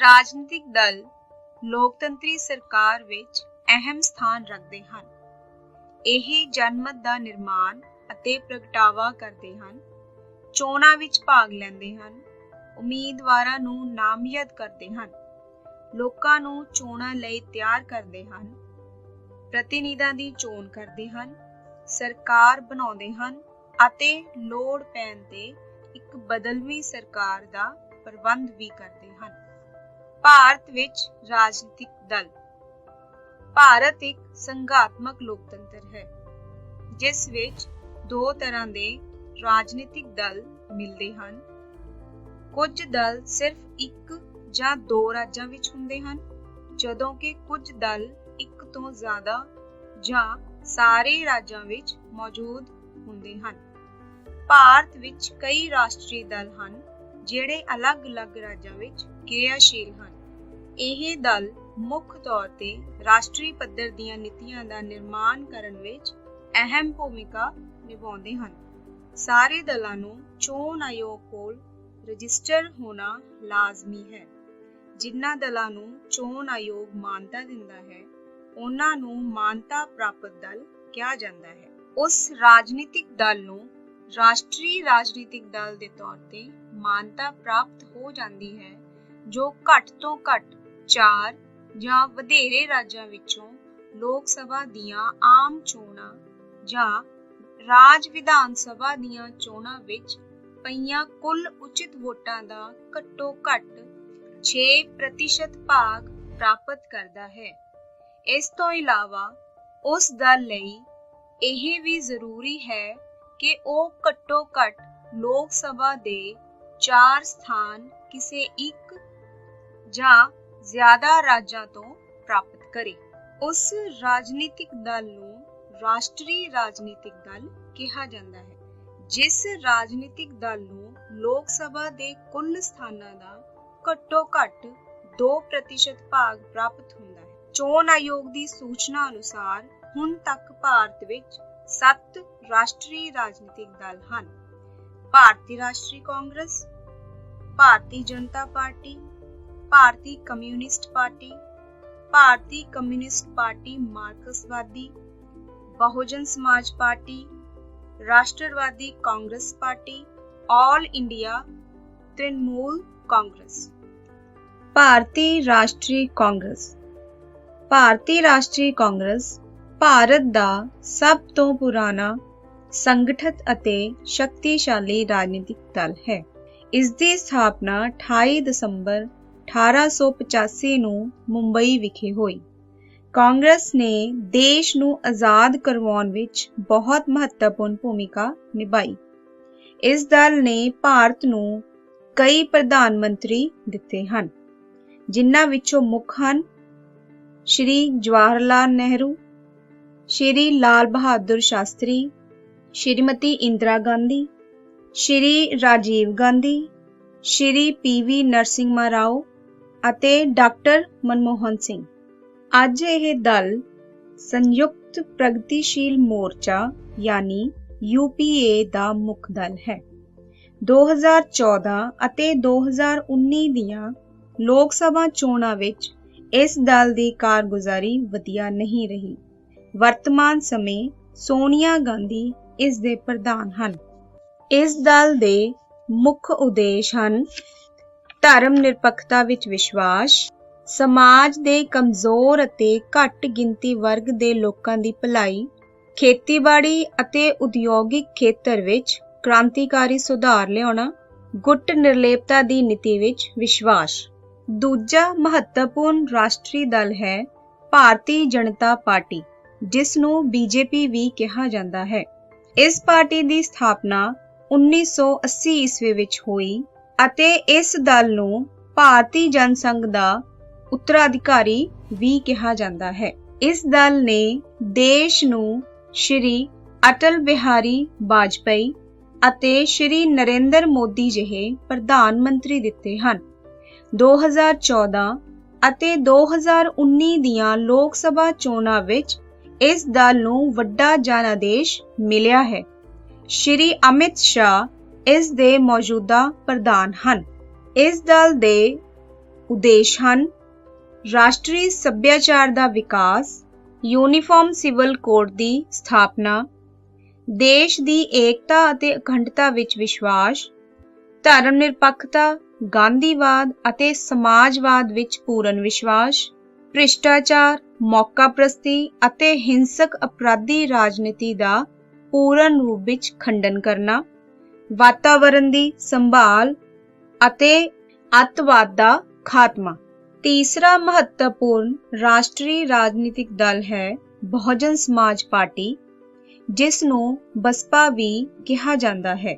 ਰਾਜਨੀਤਿਕ ਦਲ ਲੋਕਤੰਤਰੀ ਸਰਕਾਰ ਵਿੱਚ ਅਹਿਮ ਸਥਾਨ ਰੱਖਦੇ ਹਨ। ਇਹ ਜਨਮਤ ਦਾ ਨਿਰਮਾਣ ਅਤੇ ਪ੍ਰਗਟਾਵਾ ਕਰਦੇ ਹਨ, ਚੋਣਾਂ ਵਿੱਚ ਭਾਗ ਲੈਂਦੇ ਹਨ, ਉਮੀਦਵਾਰਾਂ ਨੂੰ ਨਾਮਜ਼ਦ ਕਰਦੇ ਹਨ, ਲੋਕਾਂ ਨੂੰ ਚੋਣਾਂ ਲਈ ਤਿਆਰ ਕਰਦੇ ਹਨ, ਪ੍ਰਤੀਨਿਧਾਂ ਦੀ ਚੋਣ ਕਰਦੇ ਹਨ, ਸਰਕਾਰ ਬਣਾਉਂਦੇ ਹਨ ਅਤੇ ਲੋੜ ਪੈਣ ਤੇ ਇੱਕ ਬਦਲਵੀਂ ਸਰਕਾਰ ਦਾ ਪ੍ਰਬੰਧ ਵੀ ਕਰਦੇ ਹਨ। ਭਾਰਤ ਵਿੱਚ ਰਾਜਨੀਤਿਕ ਦਲ। ਭਾਰਤ ਇੱਕ ਸੰਘਾਤਮਕ ਲੋਕਤੰਤਰ ਹੈ, ਜਿਸ ਵਿੱਚ ਦੋ ਤਰ੍ਹਾਂ ਦੇ ਰਾਜਨੀਤਿਕ ਦਲ ਮਿਲਦੇ ਹਨ। ਕੁਝ ਦਲ ਸਿਰਫ ਇੱਕ ਜਾਂ ਦੋ ਰਾਜਾਂ ਵਿੱਚ ਹੁੰਦੇ ਹਨ, ਜਦੋਂ ਕਿ ਕੁਝ ਦਲ ਇੱਕ ਤੋਂ ਜ਼ਿਆਦਾ ਜਾਂ ਸਾਰੇ ਰਾਜਾਂ ਵਿੱਚ ਮੌਜੂਦ ਹੁੰਦੇ ਹਨ। ਭਾਰਤ ਵਿੱਚ ਕਈ ਰਾਸ਼ਟਰੀ ਦਲ ਹਨ, ਜਿਹੜੇ ਅਲੱਗ-ਅਲੱਗ ਰਾਜਾਂ ਵਿੱਚ ਕਿਰਿਆਸ਼ੀਲ ਹਨ। ਇਹ ਦਲ ਮੁੱਖ ਤੌਰ ਤੇ ਰਾਸ਼ਟਰੀ ਪੱਧਰ ਦੀਆਂ ਨੀਤੀਆਂ ਦਾ ਨਿਰਮਾਣ ਕਰਨ ਵਿੱਚ ਅਹਿਮ ਭੂਮਿਕਾ ਨਿਭਾਉਂਦੇ ਹਨ। ਸਾਰੇ ਦਲਾਂ ਨੂੰ ਚੋਣ ਆਯੋਗ ਕੋਲ ਰਜਿਸਟਰ ਹੋਣਾ ਲਾਜ਼ਮੀ ਹੈ। ਜਿਨ੍ਹਾਂ ਦਲਾਂ ਨੂੰ ਚੋਣ ਆਯੋਗ ਮਾਨਤਾ ਦਿੰਦਾ ਹੈ, ਉਹਨਾਂ ਨੂੰ ਮਾਨਤਾ ਪ੍ਰਾਪਤ ਦਲ ਕਿਹਾ ਜਾਂਦਾ ਹੈ। ਉਸ ਰਾਜਨੀਤਿਕ ਦਲ ਨੂੰ ਰਾਸ਼ਟਰੀ ਰਾਜਨੀਤਿਕ ਦਲ ਦੇ ਤੌਰ ਤੇ ਮਾਨਤਾ ਪ੍ਰਾਪਤ ਹੋ ਜਾਂਦੀ ਹੈ, ਜੋ ਘੱਟ ਤੋਂ ਘੱਟ 4 ਜਾਂ ਵਧੇਰੇ ਰਾਜਾਂ ਵਿੱਚੋਂ ਲੋਕ ਸਭਾ ਦੀਆਂ ਆਮ ਚੋਣਾਂ ਜਾਂ ਰਾਜ ਵਿਧਾਨ ਸਭਾ ਦੀਆਂ ਚੋਣਾਂ ਵਿੱਚ ਪਈਆਂ ਕੁੱਲ ਉਚਿਤ ਵੋਟਾਂ ਦਾ ਘੱਟੋ ਘੱਟ 6% ਭਾਗ ਪ੍ਰਾਪਤ ਕਰਦਾ ਹੈ। ਇਸ ਤੋਂ ਇਲਾਵਾ ਉਸ ਦਲ ਲਈ ਇਹ ਵੀ ਜ਼ਰੂਰੀ ਹੈ ਕਿ ਉਹ ਘੱਟੋ ਘੱਟ ਲੋਕ ਸਭਾ ਦੇ 4 ਸਥਾਨ ਕਿਸੇ ਇੱਕ ਜਾਂ ਜ਼ਿਆਦਾ ਰਾਜਾਂ ਤੋਂ ਪ੍ਰਾਪਤ ਕਰੇ। ਉਸ ਰਾਜਨੀਤਿਕ ਦਲ ਨੂੰ ਰਾਸ਼ਟਰੀ ਰਾਜਨੀਤਿਕ ਦਲ ਕਿਹਾ ਜਾਂਦਾ ਹੈ। ਜਿਸ ਰਾਜਨੀਤਿਕ ਦਲ ਨੂੰ ਲੋਕ ਸਭਾ ਦੇ ਕੁੱਲ ਸਥਾਨਾਂ ਦਾ ਘੱਟੋ ਘੱਟ 2% ਭਾਗ ਪ੍ਰਾਪਤ ਹੁੰਦਾ ਹੈ। ਚੋਣ ਆਯੋਗ ਦੀ ਸੂਚਨਾ ਅਨੁਸਾਰ ਹੁਣ ਤੱਕ ਭਾਰਤ ਵਿੱਚ 7 ਰਾਸ਼ਟਰੀ ਰਾਜਨੀਤਿਕ ਦਲ ਹਨ। ਭਾਰਤੀ ਰਾਸ਼ਟਰੀ ਕਾਂਗਰਸ, ਭਾਰਤੀ ਜਨਤਾ ਪਾਰਟੀ, ਭਾਰਤੀ ਕਮਿਊਨਿਸਟ ਪਾਰਟੀ, ਭਾਰਤੀ ਕਮਿਊਨਿਸਟ ਪਾਰਟੀ ਮਾਰਕਸਵਾਦੀ, ਬਹੁਜਨ ਸਮਾਜ ਪਾਰਟੀ, ਰਾਸ਼ਟਰਵਾਦੀ Congress party, All India Trinamool Congress. ਭਾਰਤੀ ਰਾਸ਼ਟਰੀ ਕਾਂਗਰਸ। ਭਾਰਤੀ ਰਾਸ਼ਟਰੀ ਕਾਂਗਰਸ ਭਾਰਤ ਦਾ ਸਭ ਤੋਂ ਪੁਰਾਣਾ, ਸੰਗਠਿਤ ਅਤੇ ਸ਼ਕਤੀਸ਼ਾਲੀ ਰਾਜਨੀਤਿਕ ਦਲ ਹੈ। ਇਸ ਦੀ ਸਥਾਪਨਾ 28 ਦਸੰਬਰ 1885 ਨੂੰ ਮੁੰਬਈ ਵਿਖੇ ਹੋਈ। ਕਾਂਗਰਸ ਨੇ ਦੇਸ਼ ਨੂੰ ਆਜ਼ਾਦ ਕਰਵਾਉਣ ਵਿੱਚ ਬਹੁਤ ਮਹੱਤਵਪੂਰਨ ਭੂਮਿਕਾ ਨਿਭਾਈ। ਇਸ ਦਲ ਨੇ ਭਾਰਤ ਨੂੰ ਕਈ ਪ੍ਰਧਾਨ ਮੰਤਰੀ ਦਿੱਤੇ ਹਨ, ਜਿਨ੍ਹਾਂ ਵਿੱਚੋਂ ਮੁੱਖ ਹਨ ਸ਼੍ਰੀ ਜਵਾਹਰ ਲਾਲ ਨਹਿਰੂ, ਸ਼੍ਰੀ ਲਾਲ ਬਹਾਦੁਰ ਸ਼ਾਸਤਰੀ, ਸ਼੍ਰੀਮਤੀ ਇੰਦਰਾ ਗਾਂਧੀ, ਸ਼੍ਰੀ ਰਾਜੀਵ ਗਾਂਧੀ, ਸ਼੍ਰੀ PV ਨਰਸਿਮਹਾ ਰਾਓ ਅਤੇ ਡਾਕਟਰ ਮਨਮੋਹਨ ਸਿੰਘ। ਅੱਜ ਇਹ ਦਲ ਸੰਯੁਕਤ ਪ੍ਰਗਤੀਸ਼ੀਲ ਮੋਰਚਾ ਯਾਨੀ UPA ਦਾ ਮੁੱਖ ਦਲ ਹੈ। 2014 ਅਤੇ 2019 ਦੀਆਂ ਲੋਕ ਸਭਾ ਚੋਣਾਂ ਵਿੱਚ ਇਸ ਦਲ ਦੀ ਕਾਰਗੁਜ਼ਾਰੀ ਵਧੀਆ ਨਹੀਂ ਰਹੀ। ਵਰਤਮਾਨ ਸਮੇਂ ਸੋਨੀਆ ਗਾਂਧੀ ਇਸ ਦੇ ਪ੍ਰਧਾਨ ਹਨ। ਇਸ ਦਲ ਦੇ ਮੁੱਖ ਉਦੇਸ਼ ਹਨ ਧਰਮ ਨਿਰਪੱਖਤਾ ਵਿੱਚ ਵਿਸ਼ਵਾਸ, ਸਮਾਜ ਦੇ ਕਮਜ਼ੋਰ ਅਤੇ ਘੱਟ ਗਿਣਤੀ ਵਰਗ ਦੇ ਲੋਕਾਂ ਦੀ ਭਲਾਈ, ਖੇਤੀਬਾੜੀ ਅਤੇ ਉਦਯੋਗਿਕ ਖੇਤਰ ਵਿੱਚ ਕ੍ਰਾਂਤੀਕਾਰੀ ਸੁਧਾਰ ਲਿਆਉਣਾ, ਗੁੱਟ ਨਿਰਲੇਪਤਾ ਦੀ ਨੀਤੀ ਵਿੱਚ ਵਿਸ਼ਵਾਸ। ਦੂਜਾ ਮਹੱਤਵਪੂਰਨ ਰਾਸ਼ਟਰੀ ਦਲ ਹੈ ਭਾਰਤੀ ਜਨਤਾ ਪਾਰਟੀ, ਜਿਸ ਨੂੰ BJP ਵੀ ਕਿਹਾ ਜਾਂਦਾ ਹੈ। ਇਸ ਪਾਰਟੀ ਦੀ ਸਥਾਪਨਾ 1980 ਈਸਵੀ ਵਿੱਚ ਹੋਈ ਅਤੇ ਇਸ ਦਲ ਨੂੰ ਭਾਰਤੀ ਜਨਸੰਘ ਦਾ ਉੱਤਰਾਧਿਕਾਰੀ ਵੀ ਕਿਹਾ ਜਾਂਦਾ ਹੈ। ਇਸ ਦਲ ਨੇ ਦੇਸ਼ ਨੂੰ ਸ਼੍ਰੀ ਅਟਲ ਬਿਹਾਰੀ ਵਾਜਪੇਈ ਅਤੇ ਸ਼੍ਰੀ ਨਰਿੰਦਰ ਮੋਦੀ ਜਿਹੇ ਪ੍ਰਧਾਨ ਮੰਤਰੀ ਦਿੱਤੇ ਹਨ। 2014 ਅਤੇ 2019 ਦੀਆਂ ਲੋਕ ਸਭਾ ਚੋਣਾਂ ਵਿੱਚ ਇਸ ਦਲ ਨੂੰ ਵੱਡਾ ਜਨਾਦੇਸ਼ ਮਿਲਿਆ ਹੈ। ਸ਼੍ਰੀ ਅਮਿਤ ਸ਼ਾਹ ਇਸ ਦੇ ਮੌਜੂਦਾ ਪ੍ਰਧਾਨ ਹਨ। ਇਸ ਦਲ ਦੇ ਉਦੇਸ਼ ਹਨ। ਰਾਸ਼ਟਰੀ ਸੱਭਿਆਚਾਰ ਦਾ ਵਿਕਾਸ, ਯੂਨੀਫਾਰਮ ਸਿਵਲ ਕੋਡ ਦੀ ਸਥਾਪਨਾ, ਦੇਸ਼ ਦੀ ਏਕਤਾ ਅਤੇ ਅਖੰਡਤਾ ਵਿੱਚ ਵਿਸ਼ਵਾਸ, ਧਰਮ ਨਿਰਪੱਖਤਾ, ਗਾਂਧੀਵਾਦ ਅਤੇ ਸਮਾਜਵਾਦ ਵਿੱਚ ਪੂਰਨ ਵਿਸ਼ਵਾਸ, ਭ੍ਰਿਸ਼ਟਾਚਾਰ, ਮੌਕਾਪ੍ਰਸਤੀ ਅਤੇ ਹਿੰਸਕ ਅਪਰਾਧੀ ਰਾਜਨੀਤੀ ਦਾ ਪੂਰਨ ਰੂਪ ਵਿੱਚ ਖੰਡਨ ਕਰਨਾ, ਵਾਤਾਵਰਣ ਦੀ ਸੰਭਾਲ ਅਤੇ ਅੱਤਵਾਦ ਦਾ ਖਾਤਮਾ। ਤੀਸਰਾ ਮਹੱਤਵਪੂਰਨ ਰਾਸ਼ਟਰੀ ਰਾਜਨੀਤਿਕ ਦਲ ਹੈ ਬਹੁਜਨ ਸਮਾਜ ਪਾਰਟੀ, ਜਿਸ ਨੂੰ ਬਸਪਾ ਵੀ ਕਿਹਾ ਜਾਂਦਾ ਹੈ।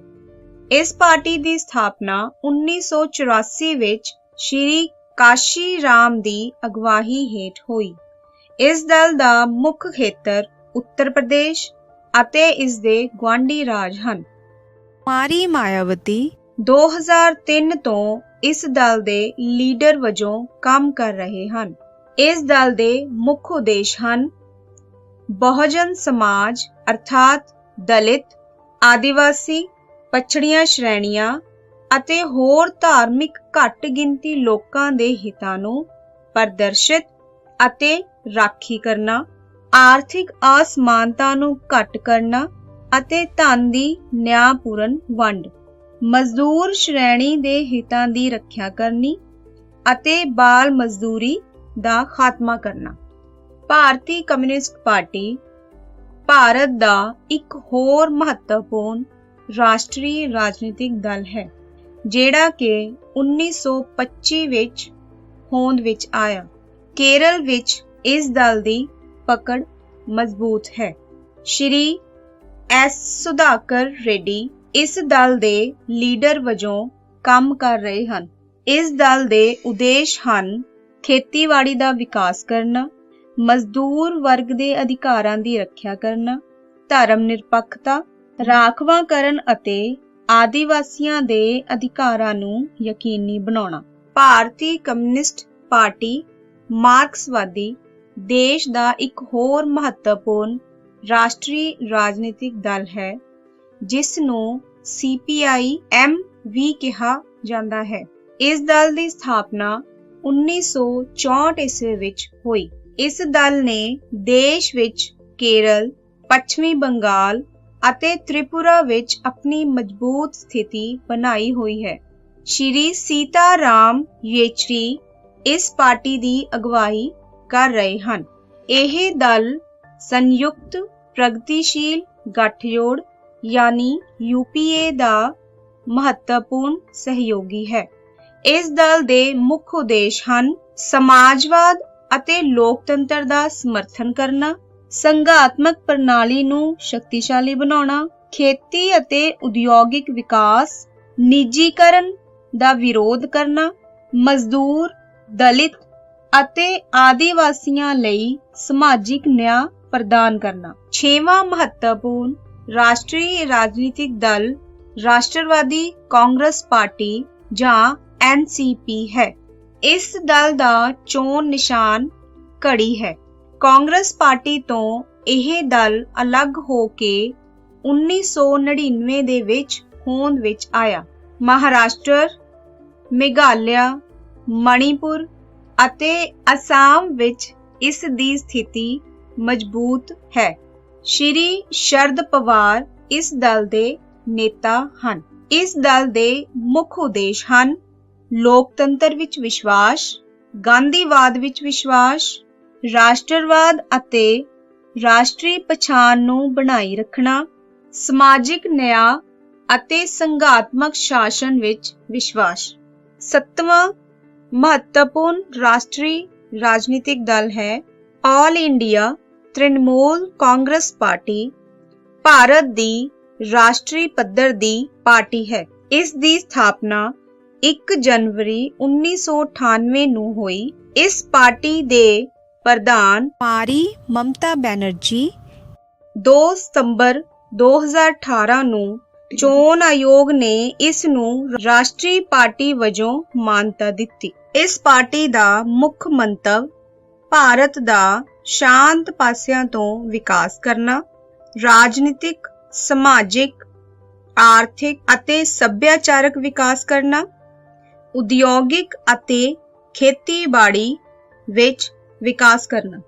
ਇਸ ਪਾਰਟੀ ਦੀ ਸਥਾਪਨਾ 1984 ਵਿੱਚ ਸ਼੍ਰੀ ਕਾਸ਼ੀ ਰਾਮ ਦੀ ਅਗਵਾਈ ਹੇਠ ਹੋਈ। ਇਸ ਦਲ ਦਾ ਮੁੱਖ ਖੇਤਰ ਉੱਤਰ ਪ੍ਰਦੇਸ਼ ਅਤੇ ਇਸ ਦੇ ਗੁਆਂਢੀ ਰਾਜ ਹਨ। ਕੁਮਾਰੀ ਮਾਇਆਵਤੀ 2003 ਤੋਂ ਇਸ ਦਲ ਦੇ ਲੀਡਰ ਵਜੋਂ ਕੰਮ ਕਰ ਰਹੇ ਹਨ। ਇਸ ਦਲ ਦੇ ਮੁੱਖ ਉਦੇਸ਼ ਹਨ ਬਹੁਜਨ ਸਮਾਜ ਅਰਥਾਤ ਦਲਿਤ, ਆਦੀਵਾਸੀ, ਪਛੜੀਆਂ ਸ਼੍ਰੇਣੀਆਂ ਅਤੇ ਹੋਰ ਧਾਰਮਿਕ ਘੱਟ ਗਿਣਤੀ ਲੋਕਾਂ ਦੇ ਹਿੱਤਾਂ ਨੂੰ ਪ੍ਰਦਰਸ਼ਿਤ ਅਤੇ ਰਾਖੀ ਕਰਨਾ, ਆਰਥਿਕ ਅਸਮਾਨਤਾ ਨੂੰ ਘੱਟ ਕਰਨਾ ਅਤੇ ਧਨ ਦੀ ਨਿਆਂਪੂਰਨ ਵੰਡ, ਮਜ਼ਦੂਰ ਸ਼੍ਰੇਣੀ ਦੇ ਹਿੱਤਾਂ ਦੀ ਰੱਖਿਆ ਕਰਨੀ ਅਤੇ ਬਾਲ ਮਜ਼ਦੂਰੀ ਦਾ ਖਾਤਮਾ ਕਰਨਾ। ਭਾਰਤੀ ਕਮਿਊਨਿਸਟ ਪਾਰਟੀ ਭਾਰਤ ਦਾ ਇੱਕ ਹੋਰ ਮਹੱਤਵਪੂਰਨ ਰਾਸ਼ਟਰੀ ਰਾਜਨੀਤਿਕ ਦਲ ਹੈ, ਜਿਹੜਾ ਕਿ 1925 ਵਿੱਚ ਹੋਂਦ ਵਿੱਚ ਆਇਆ। ਕੇਰਲ ਵਿੱਚ ਇਸ ਦਲ ਦੀ ਪਕੜ ਮਜ਼ਬੂਤ ਹੈ। ਸ਼੍ਰੀ ਐਸ ਸੁਧਾਕਰ ਰੈਡੀ ਇਸ ਦਲ ਦੇ ਲੀਡਰ ਵਜੋਂ ਕੰਮ ਕਰ ਰਹੇ ਹਨ। ਇਸ ਦਲ ਦੇ ਉਦੇਸ਼ ਹਨ ਖੇਤੀਬਾੜੀ ਦਾ ਵਿਕਾਸ ਕਰਨਾ, ਮਜ਼ਦੂਰ ਵਰਗ ਦੇ ਅਧਿਕਾਰਾਂ ਦੀ ਰੱਖਿਆ ਕਰਨਾ, ਧਰਮ ਨਿਰਪੱਖਤਾ, ਰਾਖਵਾਂਕਰਨ ਅਤੇ ਆਦੀਵਾਸੀਆਂ ਦੇ ਅਧਿਕਾਰਾਂ ਨੂੰ ਯਕੀਨੀ ਬਣਾਉਣਾ। ਭਾਰਤੀ ਕਮਿਊਨਿਸਟ ਪਾਰਟੀ ਮਾਰਕਸਵਾਦੀ ਦੇਸ਼ ਦਾ ਇੱਕ ਹੋਰ ਮਹੱਤਵਪੂਰਨ ਰਾਸ਼ਟਰੀ ਰਾਜਨੀਤਿਕ ਦਲ ਹੈ, ਜਿਸ ਨੂੰ CPI-M ਵੀ ਕਿਹਾ ਜਾਂਦਾ ਹੈ। ਇਸ ਦਲ ਦੀ ਸਥਾਪਨਾ 1964 ਈਸਵੀ ਵਿੱਚ ਹੋਈ। ਇਸ ਦਲ ਨੇ ਦੇਸ਼ ਵਿੱਚ ਕੇਰਲ, ਪੱਛਮੀ ਬੰਗਾਲ ਅਤੇ ਤ੍ਰਿਪੁਰਾ ਵਿੱਚ ਆਪਣੀ ਮਜ਼ਬੂਤ ਸਥਿਤੀ ਬਣਾਈ ਹੋਈ ਹੈ। ਸ਼੍ਰੀ ਸੀਤਾਰਾਮ ਯੇਚਰੀ ਇਸ ਪਾਰਟੀ ਦੀ ਅਗਵਾਈ ਕਰ ਰਹੇ ਹਨ। ਇਹ ਦਲ ਸੰਯੁਕਤ ਪ੍ਰਗਤੀਸ਼ੀਲ ਗੱਠਜੋੜ ਯਾਨੀ UPA ਦਾ ਮਹੱਤਵਪੂਰਨ ਸਹਿਯੋਗੀ ਹੈ। ਇਸ ਦਲ ਦੇ ਮੁੱਖ ਉਦੇਸ਼ ਹਨ ਸਮਾਜਵਾਦ ਅਤੇ ਲੋਕਤੰਤਰ ਦਾ ਸਮਰਥਨ ਕਰਨਾ, ਸੰਘਾਤਮਕ ਪ੍ਰਣਾਲੀ ਨੂੰ ਸ਼ਕਤੀਸ਼ਾਲੀ ਬਣਾਉਣਾ, ਖੇਤੀ ਅਤੇ ਉਦਯੋਗਿਕ ਵਿਕਾਸ, ਨਿੱਜੀਕਰਨ ਦਾ ਵਿਰੋਧ ਕਰਨਾ, ਮਜ਼ਦੂਰ, ਦਲਿਤ ਅਤੇ ਆਦੀਵਾਸੀਆਂ ਲਈ ਸਮਾਜਿਕ ਨਿਆਂ ਪ੍ਰਦਾਨ ਕਰਨਾ। 6ਵਾਂ ਮਹੱਤਵਪੂਰਨ ਰਾਸ਼ਟਰੀ ਰਾਜਨੀਤਿਕ ਦਲ ਰਾਸ਼ਟਰਵਾਦੀ ਕਾਂਗਰਸ ਪਾਰਟੀ ਜਾਂ NCP ਹੈ। ਇਸ ਦਲ ਦਾ ਚੋਣ ਨਿਸ਼ਾਨ ਘੜੀ ਹੈ। ਕਾਂਗਰਸ ਪਾਰਟੀ ਤੋਂ ਇਹ ਦਲ ਅਲੱਗ ਹੋ ਕੇ 1999 ਦੇ ਵਿੱਚ ਹੋਂਦ ਵਿੱਚ ਆਇਆ। ਮਹਾਰਾਸ਼ਟਰ, ਮੇਘਾਲਿਆ, ਮਣੀਪੁਰ ਅਤੇ ਅਸਾਮ ਵਿੱਚ ਇਸ ਦੀ ਸਥਿਤੀ ਮਜ਼ਬੂਤ ਹੈ। ਸ਼੍ਰੀ ਸ਼ਰਦ ਪਵਾਰ ਇਸ ਦਲ ਦੇ ਨੇਤਾ ਹਨ। ਇਸ ਦਲ ਦੇ ਮੁੱਖ ਉਦੇਸ਼ ਹਨ ਲੋਕਤੰਤਰ ਵਿੱਚ ਵਿਸ਼ਵਾਸ, ਗਾਂਧੀਵਾਦ ਵਿੱਚ ਵਿਸ਼ਵਾਸ, ਰਾਸ਼ਟਰਵਾਦ ਅਤੇ ਰਾਸ਼ਟਰੀ ਪਛਾਣ ਨੂੰ ਬਣਾਈ ਰੱਖਣਾ, ਸਮਾਜਿਕ ਨਿਆਂ ਅਤੇ ਸੰਘਾਤਮਕ ਸ਼ਾਸਨ ਵਿੱਚ ਵਿਸ਼ਵਾਸ। 7ਵਾਂ ਮਹੱਤਵਪੂਰਨ ਰਾਸ਼ਟਰੀ ਰਾਜਨੀਤਿਕ ਦਲ ਹੈ ਆਲ ਇੰਡੀਆ ਤ੍ਰਿਣਮੂਲ ਕਾਂਗਰਸ ਪਾਰਟੀ। ਭਾਰਤ ਦੀ ਰਾਸ਼ਟਰੀ ਪੱਧਰ ਦੀ ਪਾਰਟੀ ਹੈ। ਇਸ ਦੀ ਸਥਾਪਨਾ 1 ਜਨਵਰੀ 1998 ਨੂੰ ਹੋਈ। ਇਸ ਪਾਰਟੀ ਦੇ ਪ੍ਰਧਾਨ ਕੁਮਾਰੀ ਮਮਤਾ ਬੈਨਰਜੀ 2 ਸਤੰਬਰ 2018 ਨੂੰ ਚੋਣ ਆਯੋਗ ਨੇ ਇਸ ਨੂੰ ਰਾਸ਼ਟਰੀ ਪਾਰਟੀ ਵਜੋਂ ਮਾਨਤਾ ਦਿੱਤੀ। ਇਸ ਪਾਰਟੀ ਦਾ ਮੁੱਖ ਮੰਤਵ ਭਾਰਤ ਦਾ ਸ਼ਾਂਤ ਪਾਸਿਆਂ ਤੋਂ ਵਿਕਾਸ ਕਰਨਾ, ਰਾਜਨੀਤਿਕ, ਸਮਾਜਿਕ, ਆਰਥਿਕ ਅਤੇ ਸੱਭਿਆਚਾਰਕ ਵਿਕਾਸ ਕਰਨਾ, ਉਦਯੋਗਿਕ ਅਤੇ ਖੇਤੀਬਾੜੀ ਵਿੱਚ ਵਿਕਾਸ ਕਰਨਾ।